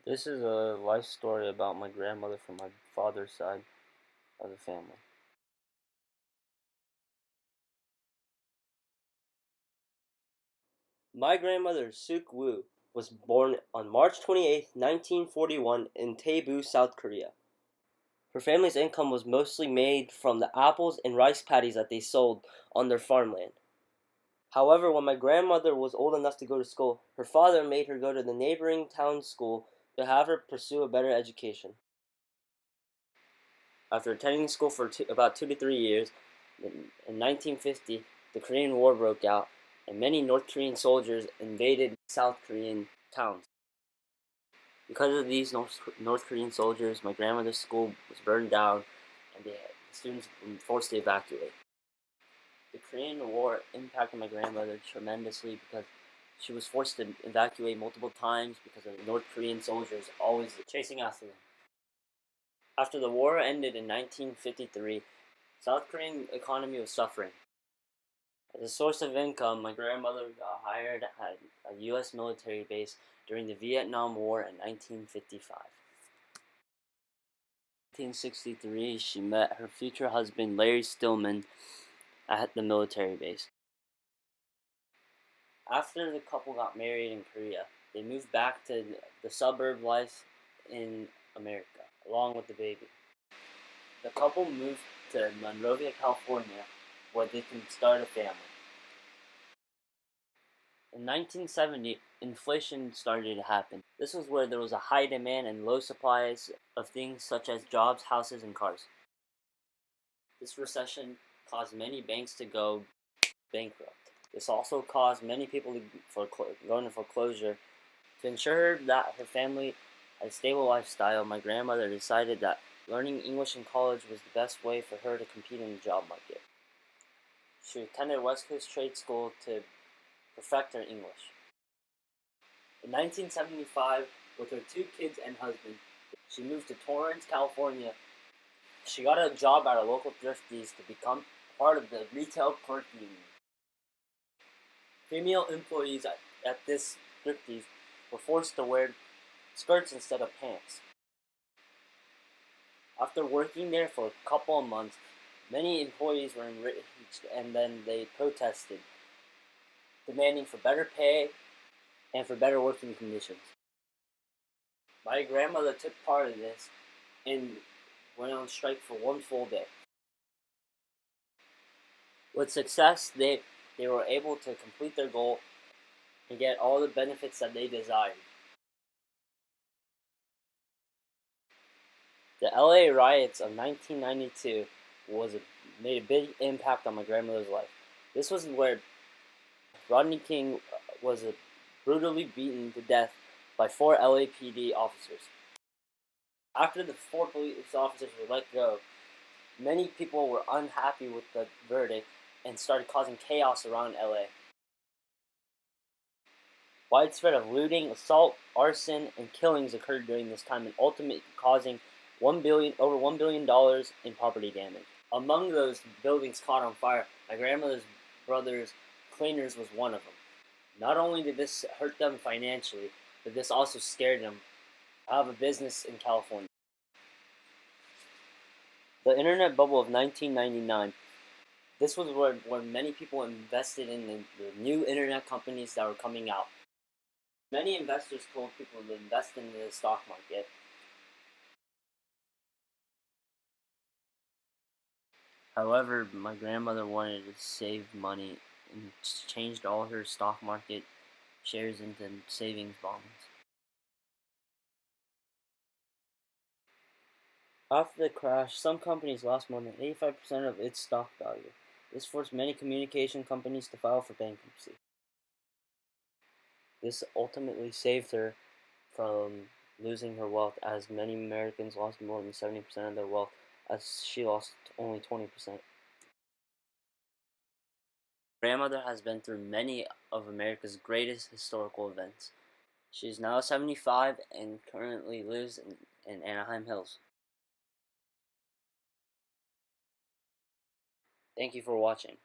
This is a life story about my grandmother from my father's side of the family. My grandmother, Suk Woo, was born on March 28, 1941 in Daegu, South Korea. Her family's income was mostly made from the apples and rice paddies that they sold on their farmland. However, when my grandmother was old enough to go to school, her father made her go to the neighboring town school to have her pursue a better education. After attending school for about 2 to 3 years, in 1950, the Korean War broke out, and many North Korean soldiers invaded South Korean towns. Because of these North Korean soldiers, my grandmother's school was burned down, and the students were forced to evacuate. The Korean War impacted my grandmother tremendously because she was forced to evacuate multiple times because of the North Korean soldiers always chasing after them. After the war ended in 1953, South Korean economy was suffering. As a source of income, my grandmother got hired at a U.S. military base during the Vietnam War in 1955. In 1963, she met her future husband, Larry Stillman, at the military base. After the couple got married in Korea, they moved back to the suburb life in America, along with the baby. The couple moved to Monrovia, California, where they can start a family. In 1970, inflation started to happen. This was where there was a high demand and low supplies of things such as jobs, houses, and cars. This recession caused many banks to go bankrupt. This also caused many people to go into foreclosure. To ensure that her family had a stable lifestyle, my grandmother decided that learning English in college was the best way for her to compete in the job market. She attended West Coast Trade School to perfect her English. In 1975, with her 2 kids and husband, she moved to Torrance, California. She got a job at a local thrifties to become part of the retail clerk union. Female employees at this thrifties were forced to wear skirts instead of pants. After working there for a couple of months, many employees were enraged and then they protested, demanding for better pay and for better working conditions. My grandmother took part in this and went on strike for 1 full day. With success, they were able to complete their goal and get all the benefits that they desired. The LA riots of 1992 made a big impact on my grandmother's life. This was where Rodney King was brutally beaten to death by 4 LAPD officers. After the 4 police officers were let go, many people were unhappy with the verdict and started causing chaos around LA. Widespread of looting, assault, arson, and killings occurred during this time, and ultimately causing over $1 billion in property damage. Among those buildings caught on fire, my grandmother's brother's cleaners was one of them. Not only did this hurt them financially, but this also scared them to have a business in California. The internet bubble of 1999. This was where many people invested in the new internet companies that were coming out. Many investors told people to invest in the stock market. However, my grandmother wanted to save money and changed all her stock market shares into savings bonds. After the crash, some companies lost more than 85% of its stock value. This forced many communication companies to file for bankruptcy. This ultimately saved her from losing her wealth, as many Americans lost more than 70% of their wealth, as she lost only 20%. Grandmother has been through many of America's greatest historical events. She is now 75 and currently lives in Anaheim Hills. Thank you for watching.